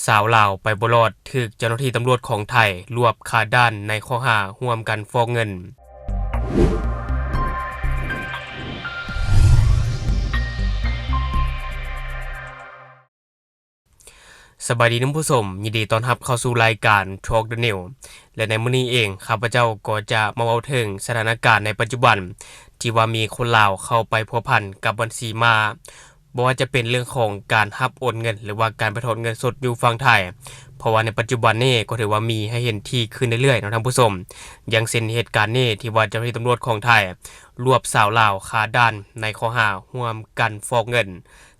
สาวลาวไปบ่รอดถูกเจ้าหน้าที่ตำรวจของไทยรวบคาด้านในข้อหาร่วมกันฟอกเงินสบายดีท่านผู้ชมยินดีต้อนรับเข้าสู่รายการ Talk the New และในมื้อนี้เองข้าพเจ้าก็จะมาเว้าถึงสถานการณ์ในปัจจุบันที่ว่ามีคนลาวเข้าไปพัวพันกับบัญชีม้าบ่ว่าจะเป็นเรื่องของการรับโอนเงินหรือว่าการไปถอนเงินสดอยู่ฝั่งไทยเพราะว่าในปัจจุบันนี้ก็ถือว่ามีให้เห็นที่ขึ้นเรื่อยๆท่านผู้ชมอย่างเช่นเหตุการณ์นี้ที่ว่าเจ้าหน้าที่ตำรวจของไทยรวบสาวลาวคาด้านในข้อหาร่วมกันฟอกเงิน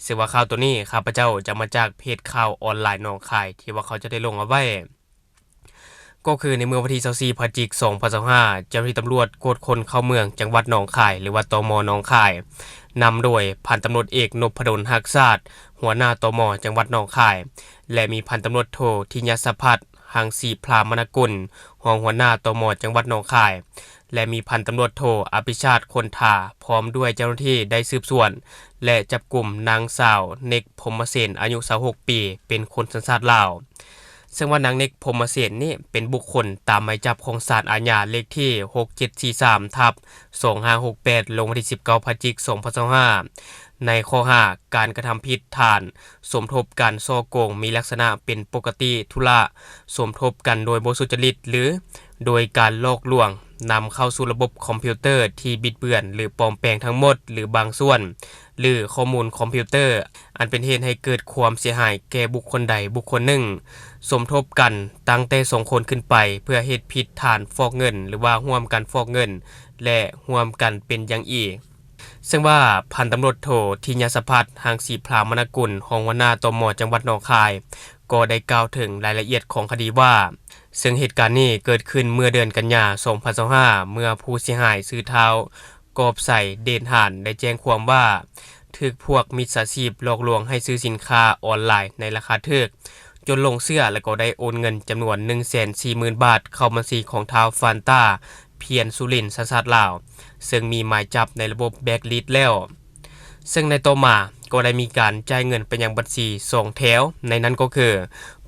ซึ่งว่าข่าวตัวนี้ข้าพเจ้าจะมาจากเพจข่าวออนไลน์หนองคายที่ว่าเขาจะได้ลงเอาไว้ก็คือในเมื่อวันที่24พฤศจิกายน2025เจ้าหน้าที่ตำรวจกวดคนเข้าเมืองจังหวัดหนองคายหรือว่าตม.หนองคายนำโดยพันตำรวจเอกนพดลหักษาตหัวหน้าตม.จังหวัดหนองคายและมีพันตำรวจโททิยศพัฒน์หังสีพรามนกุลรองหัวหน้าตม.จังหวัดหนองคายและมีพันตำรวจโทอภิชาติคนทาพร้อมด้วยเจ้าหน้าที่ได้สืบสวนและจับกลุ่มนางสาวเนกพรหมเสนอายุ26ปีเป็นคนสัญชาติลาวซึ่งว่านางเนกพรหมเสนนี่เป็นบุคคลตามหมายจับของศาลอาญาเลขที่6743/2568ลงวันที่19พฤศจิกายน2025ในข้อหาการกระทำผิดฐานสมทบกันฉ้อโกงมีลักษณะเป็นปกติธุระสมทบกันโดยบ่สุจริตหรือโดยการลอกลวงนำเข้าสู่ระบบคอมพิวเตอร์ที่บิดเบือนหรือปลอมแปลงทั้งหมดหรือบางส่วนหรือข้อมูลคอมพิวเตอร์อันเป็นเหตุให้เกิดความเสียหายแก่บุคคลใดบุคคลหนึ่งสมทบกันตั้งแต่2คนขึ้นไปเพื่อเหตุผิดฐานฟอกเงินหรือว่าร่วมกันฟอกเงินและร่วมกันเป็นอย่างอีกซึ่งว่าพันตำรวจโททิยศพัฒน์หังสีพรามนกุลรองหัวหน้าตม.จังหวัดหนองคายก็ได้กล่าวถึงรายละเอียดของคดีว่าซึ่งเหตุการณ์นี้เกิดขึ้นเมื่อเดือนกันยายน2025เมื่อผู้เสียหายซื้อเท้ากอบใส่เดนหานได้แจ้งความว่าถูกพวกมิจฉาชีพหลอกลวงให้ซื้อสินค้าออนไลน์ในราคาถูกจนลงเชื่อและก็ได้โอนเงินจำนวน 140,000 บาทเข้าบัญชีของท้าวฟานต้าเพียรสุรินทร์สัญชาติลาวซึ่งมีหมายจับในระบบแบล็คลิสต์แล้วซึ่งในต่อมาก็ได้มีการจ่ายเงินไปยังบัญชี2แถวในนั้นก็คือ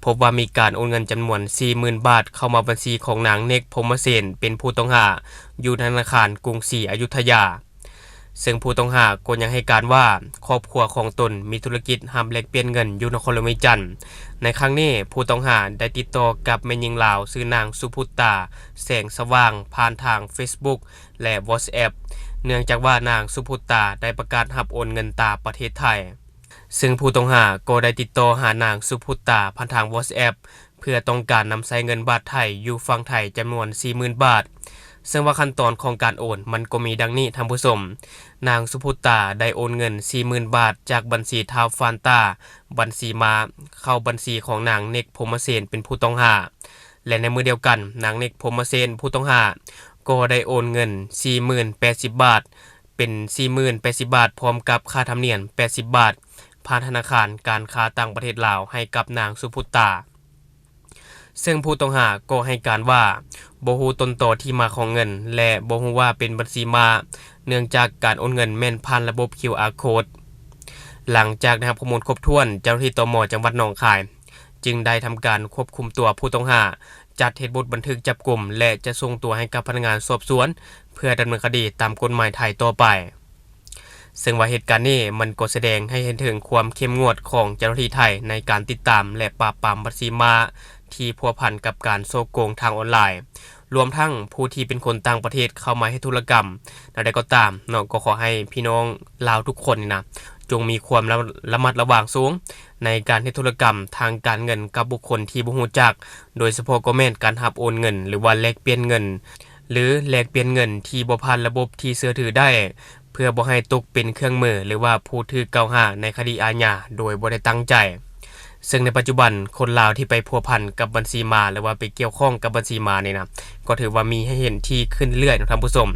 พบว่ามีการโอนเงินจำนวน 40,000 บาทเข้ามาบัญชีของนางเนกพรหมเสนเป็นผู้ต้องหาอยู่ธนาคารกรุงศรีอยุธยาซึ่งผู้ต้องหาก็ยังให้การว่าครอบครัวของตนมีธุรกิจหำแลกเปลี่ยนเงินอยู่นครหลวงจันทน์ในครั้งนี้ผู้ต้องหาได้ติดต่อกับแม่หญิงลาวชื่อนางสุพุตตาแสงสว่างผ่านทาง Facebook และ WhatsApp เนื่องจากว่านางสุพุตตาได้ประกาศรับโอนเงินตาประเทศไทยซึ่งผู้ต้องหาก็ได้ติดต่อหานางสุพุตตาผ่านทาง WhatsApp เพื่อต้องการนำใช้เงินบาทไทยอยู่ฝั่งไทยจำนวน 40,000 บาทซึ่งว่าขั้นตอนของการโอนมันก็มีดังนี้ท่านผู้ชมนางสุพุตตาได้โอนเงิน 40,000 บาทจากบัญชีท้าวฟานต้าบัญชีม้าเข้าบัญชีของนางเนกพรหมเสนเป็นผู้ต้องหาและในมือเดียวกันนางเนกพรหมเสนผู้ต้องหาก็ได้โอนเงิน 40,080 บาทเป็น 40,080 บาทพร้อมกับค่าธรรมเนียม80 บาทผ่านธนาคารการค้าต่างประเทศลาวให้กับนางสุพุตตาซึ่งผู้ต้องหาก็ให้การว่าบ่ฮู้ต้นตอที่มาของเงินและบ่ฮู้ว่าเป็นบัญชีม้าเนื่องจากการโอนเงินแม่นผ่านระบบ QR Code หลังจากได้รับข้อมูลครบถ้วนเจ้าหน้าที่ตม.จังหวัดหนองคายจึงได้ทำการควบคุมตัวผู้ต้องหาจัดเฮ็ดบทบันทึกจับกุมและจะส่งตัวให้กับพนักงานสอบสวนเพื่อดำเนินคดีตามกฎหมายไทยต่อไปซึ่งว่าเหตุการณ์นี้มันก็แสดงให้เห็นถึงความเข้มงวดของเจ้าหน้าที่ไทยในการติดตามและปราบปรามบัญชีม้าที่พัวพันกับการฉ้อโกงทางออนไลน์รวมทั้งผู้ที่เป็นคนต่างประเทศเข้ามาให้ธุรกรรมใดก็ตามเนาะก็ขอให้พี่น้องลาวทุกคนนะจงมีความระมัดระวังสูงในการเฮ็ดธุรกรรมทางการเงินกับบุคคลที่บ่ฮู้จักโดยเฉพาะก็แม่นการรับโอนเงินหรือว่าแลกเปลี่ยนเงินหรือแลกเปลี่ยนเงินที่บ่ผ่านระบบที่เชื่อถือได้เพื่อบ่ให้ตกเป็นเครื่องมือหรือว่าผู้ถูกกล่าวหาในคดีอาญาโดยบ่ได้ตั้งใจซึ่งในปัจจุบันคนลาวที่ไปพัวพันกับบัญชีม้าหรือว่าไปเกี่ยวข้องกับบัญชีม้านี่นะก็ถือว่ามีให้เห็นที่ขึ้นเรื่อยๆท่านผู้ชม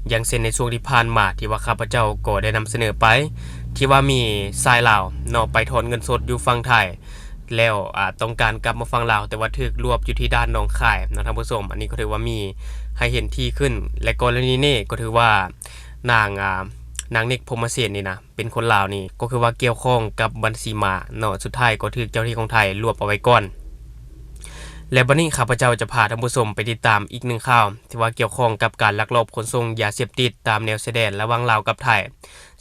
อย่างเช่นในช่วงที่ผ่านมาที่ว่าข้าพเจ้าก็ได้นำเสนอไปที่ว่ามีชายลาวเนาะไปถอนเงินสดอยู่ฝั่งไทยแล้วต้องการกลับมาฝั่งลาวแต่ว่าถูกรวบอยู่ที่ด้านหนองคายนะท่านผู้ชมอันนี้ก็ถือว่ามีให้เห็นที่ขึ้นและกรณีนี้ก็ถือว่านาง นางเนกพรหมเสนนี่นะเป็นคนลาวนี่ก็คือว่าเกี่ยวข้องกับบัญชีม้าเนาะสุดท้ายก็ถูกเจ้าหน้าที่ของไทยรวบเอาไว้ก่อนและบัดนี้ข้าพเจ้าจะพาท่านผู้ชมไปติดตามอีกหนึ่งข่าวที่ว่าเกี่ยวข้องกับการลักลอบขนส่งยาเสพติดตามแนวชายแดนระหว่างลาวกับไทย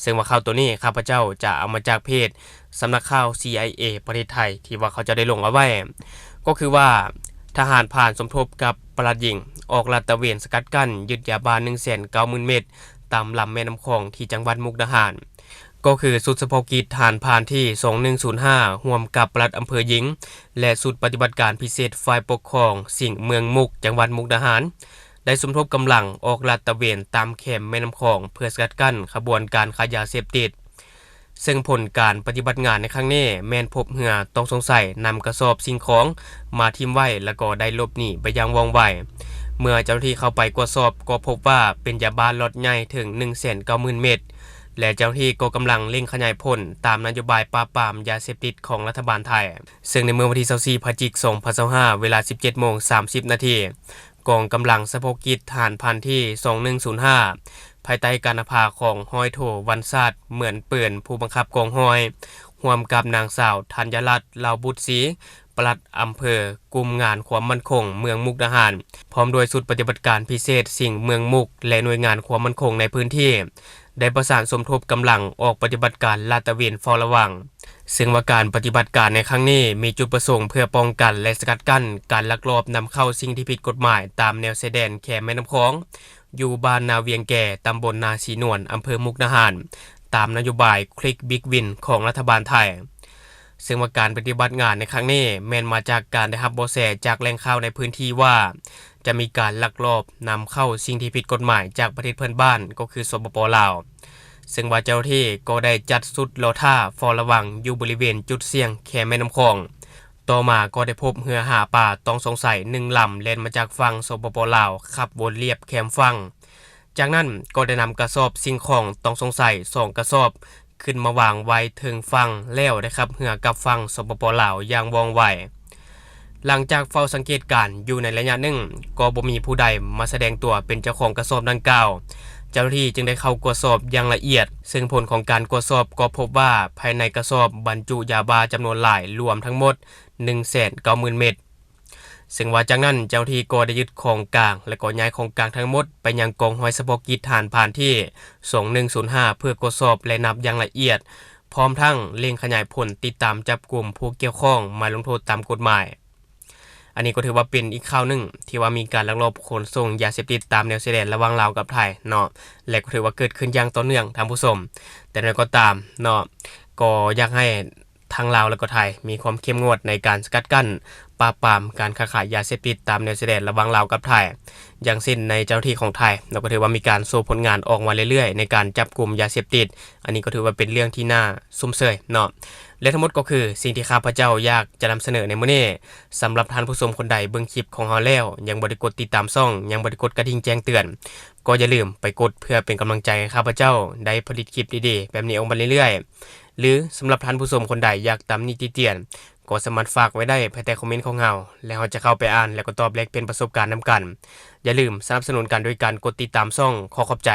ซึ่งว่าข่าวตัวนี้ข้าพเจ้าจะเอามาจากเพจสำนักข่าว CIA ประเทศไทยที่ว่าเขาจะได้ลงเอาไว้ก็คือว่าทหารผ่านสมทบกับปลัดหญิงออกลาดตระเวนสกัดกั้นยึดยาบ้า 190,000 เม็ดตามลำแม่น้ำคองที่จังหวัดมุกดาหารก็คือสุดเฉพาะกิจฐานผ่านที่ 2105ร่วมกับปลัดอำเภอหญิงและสุดปฏิบัติการพิเศษฝ่ายปกครองสิ่งเมืองมุกจังหวัดมุกดาหารได้สมทบกำลังออกลาดตระเวนตามแคมแม่น้ำคองเพื่อสกัดกั้นขบวนการค้ายาเสพติดซึ่งผลการปฏิบัติงานในครั้งนี้แม่นพบเหือต้องสงสัยนำกระสอบสิ่งของมาทิ่มไว้แล้วก็ได้หลบหนีไปยังว่องไวเมื่อเจ้าหน้าที่เข้าไปตรวจสอบก็พบว่าเป็นยาบ้าล็อตใหญ่ถึง 190,000 เม็ดและเจ้าหน้าที่ก็กำลังเร่งขยายผลตามนโยบายปราบปรามยาเสพติดของรัฐบาลไทยซึ่งในเมื่อวันที่24พฤศจิกายน2025เวลา 17:30 น.กองกำลังเฉพาะกิจฐานพันที่ 2105ภายใต้การนำพาของห้อยโถวันศาสตร์เหมือนเปื่อนผู้บังคับกองห้อยร่วมกับนางสาวธัญรัตน์เหล่าบุตรศรีปลัดอำเภอกลุ่มงานความมั่นคงเมืองมุกดาหารพร้อมด้วยชุดปฏิบัติการพิเศษสิ่งเมืองมุกและหน่วยงานความมั่นคงในพื้นที่ได้ประสานสมทบกำลังออกปฏิบัติการลาดตระเวนเฝ้าระวังซึ่งว่าการปฏิบัติการในครั้งนี้มีจุดประสงค์เพื่อป้องกันและสกัดกั้นการลักลอบนำเข้าสิ่งที่ผิดกฎหมายตามแนวชายแดนแคมแม่น้ำคองอยู่บ้านนาเวียงแก่ตำบลนาสีนวลอำเภอมุกดาหารตามนโยบายคลิกบิ๊กวินของรัฐบาลไทยซึ่งว่าการปฏิบัติงานในครั้งนี้แม้นมาจากการได้รับเบาะแสจากแหล่งข่าวในพื้นที่ว่าจะมีการลักลอบนำเข้าสิ่งที่ผิดกฎหมายจากประเทศเพื่อนบ้านก็คือสปป.ลาวซึ่งว่าเจ้าหน้าที่ก็ได้จัดสุดรอท่าเฝ้าระวังอยู่บริเวณจุดเสี่ยงแคมแม่น้ำคองต่อมาก็ได้พบเรือหาปลาต้องสงสัย1ลำแล่นมาจากฝั่งสปป.ลาวขับวนเลียบแคมฝั่งจากนั้นก็ได้นำกระสอบสิ่งของต้องสงสัย2กระสอบขึ้นมาวางไว้ถึงฝั่งแล้วนะครับเหือกับฝั่งสปป.ลาวอย่างว่องไวหลังจากเฝ้าสังเกตการอยู่ในระยะหนึ่งก็บ่มีผู้ใดมาแสดงตัวเป็นเจ้าของกระสอบดังกล่าวเจ้าหน้าที่จึงได้เข้าตรวจสอบอย่างละเอียดซึ่งผลของการตรวจสอบก็พบว่าภายในกระสอบบรรจุยาบ้าจำนวนหลายรวมทั้งหมด 190,000 เม็ดซึ่งว่าจากนั้นเจ้าหน้าที่ก็ได้ยึดของกลางและก็ย้ายของกลางทั้งหมดไปยังกองห้อยเฉพาะกิจฐานผ่านที่ 2105เพื่อตรวจสอบและนับอย่างละเอียดพร้อมทั้งเร่งขยายผลติดตามจับกลุ่มผู้เกี่ยวข้องมาลงโทษตามกฎหมายอันนี้ก็ถือว่าเป็นอีกข่าวหนึ่งที่ว่ามีการลักลอบขนส่งยาเสพติดตามแนวชายแดนระหว่างลาวกับไทยเนาะและก็ถือว่าเกิดขึ้นอย่างต่อเนื่องท่านผู้ชมแต่นั้นก็ตามเนาะก็อยากให้ทางลาวและก็ไทยมีความเข้มงวดในการสกัดกั้นปราบปรามการค้าขายยาเสพติดตามแนวชายแดนระหว่างลาวกับไทยอย่างเช่นในเจ้าหน้าที่ของไทยเราก็ถือว่ามีการโชว์ผลงานออกมาเรื่อยๆในการจับกลุ่มยาเสพติดอันนี้ก็ถือว่าเป็นเรื่องที่น่าซุ่มเซยเนาะและทั้งหมดก็คือสิ่งที่ข้าพเจ้าอยากจะนำเสนอในมื้อนี้สำหรับท่านผู้ชมคนใดเบิ่งคลิปของเราแล้วยังบ่ได้กดติดตามช่องยังบ่ได้กดกระดิ่งแจ้งเตือนก็อย่าลืมไปกดเพื่อเป็นกำลังใจให้ข้าพเจ้าได้ผลิตคลิปดีๆแบบนี้ออกมาเรื่อยๆหรือสำหรับท่านผู้ชมคนใดอยากตำหนิติเตียนก็สามารถฝากไว้ได้ภายใต้คอมเมนต์ของเราแล้วเราจะเข้าไปอ่านแล้วก็ตอบแลกเป็นประสบการณ์นำกันอย่าลืมสนับสนุนกันด้วยการกดติดตามช่องขอขอบใจ